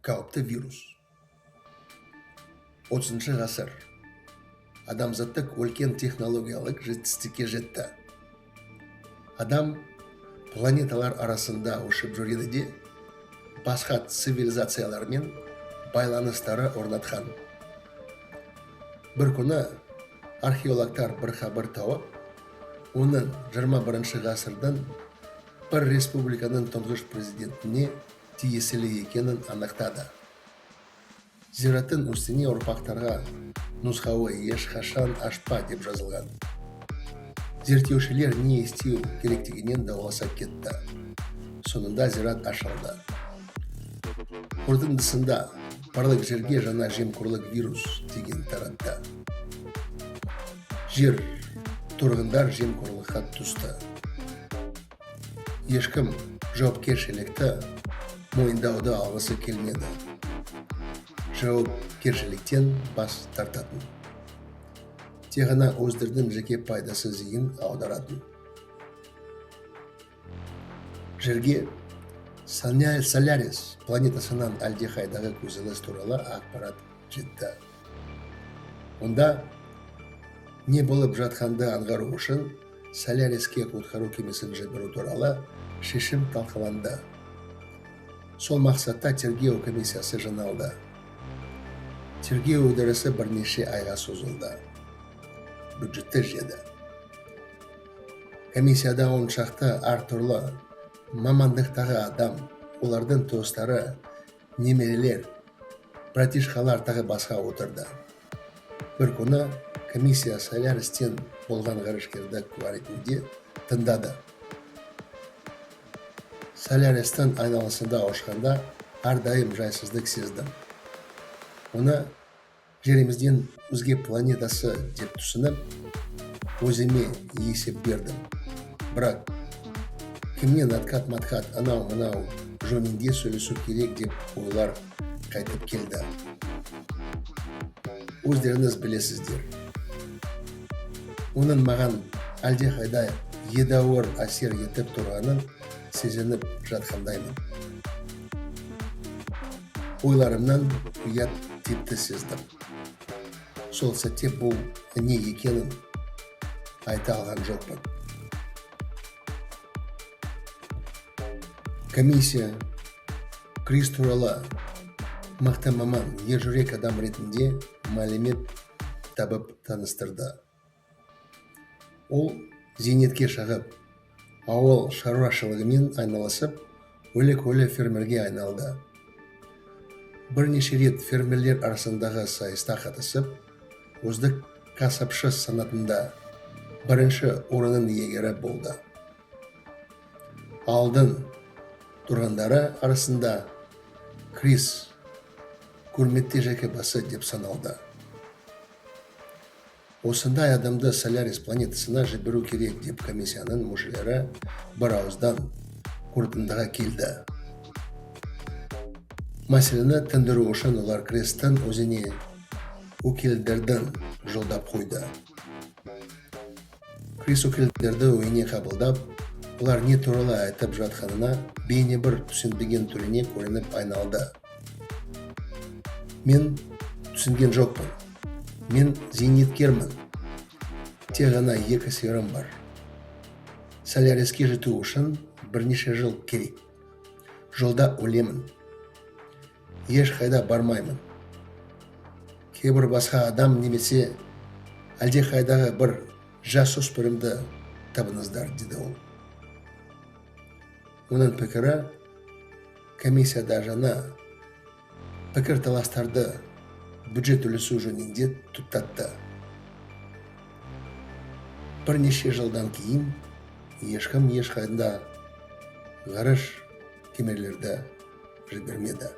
қауіпті вирус. 30 ғасыр. Адамзаттық үлкен технологиялық жетістікке жетті. Адам планеталар арасында ұшып жүреді де, басқа цивилизациялармен байланыстары орнатқан. Бір күні археологтар бір хабар тауып, оның 21 ғасырдан бір республиканың тұңғыш президентіне тиесілі екенін анықтады. Зираттың үстіне ұрпақтарға нұсқауы ешқашан ашпа деп жазылған. Зерттеушілер не істеу керектігінен дауласа кетті. Соңында зират ашылды. Қорытындысында барлық жерге жаңа жемқорлық вирус деген таратты. Жер тұрғындар жемқорлыққа түсті. Ешкім жауапкершілікті мойындауды алғысы келмеді. Жауапкершіліктен бас тартатын. Тек ғана өздерінің жеке пайдасы зейін аударатын. Жерге Солярис планетасынан әлдеқайдағы көзіліс туралы ақпарат жетті. Онда не болып жатқанды аңғару үшін Соляриске құтқару кемесін жіберу туралы шешім талқыланды. Сол мақсатта тергеу комиссиясы жиналды. Тергеу үдерісі бірнеше айға созылды. Бюджетті жеді. Комиссияда 10 шақты әртүрлі мамандықтағы адам, олардың туыстары, немерелер, братишкалар тағы басқа отырды. Бір күні комиссия Солярistен болған ғарышкерді куә ретінде тыңдады. Солярistің айналасында ұшқанда әрдайым жайсыздық сездім. Оны жерімізден өзге планетасы деп түсініп, өзіме есеп бердім. Бірақ кімнен атқат-матқат анау-мынау жөнінде сөйлесу керек деп ойлар қайтып келді. Өздеріңіз білесіздер. Оның маған әлдеқайда едәуір әсер етіп тұрғанын сезініп жатқандаймын. Ойларымнан ұят тепті сездім. Сол сәтте бұл не екенін айта алған жоқпын. Комиссия Крис туралы мықты маман, ержүрек адам ретінде мәлімет табып таныстырды. Ол зейнетке шығып, ауыл шаруашылығымен айналысып, өлі-көлі фермерге айналды. Бірнеше рет фермерлер арасындағы сайыста қатысып, үздік кәсіпші санатында бірінші орынның иегері болды. Алдын тұрғындары арасында Крис құрметті жеке-басы деп саналды. Осындай адамды Солярис планетасына жіберу керек деп комиссияның мүшелері бір ауыздан қорытындыға келді. Мәселені тындыру үшін олар Кристің өзіне өкілдерден жолдап қойды. Крис өкілдерді үйіне қабылдап, олар не туралы айтып жатқанына бейне бір түсінбеген түріне көрініп айналды. Мен түсінген жоқпын. Мен зейнеткермін. Тек ғана 2 сиырым бар. Соляриске жету үшін бірнеше жыл керек. Жолда өлемін. Ешқайда бармаймын. Кейбір басқа адам немесе әлдеқайдағы бір жасөспірімді табыңыздар, деді ол. Оның пікірі комиссияда жаңа пікір-таластарды бюджет үлесу жөнінде тұтатты. Бірнеше жылдан кейін ешкім ешқайда ғарыш кемелерді жібермеді.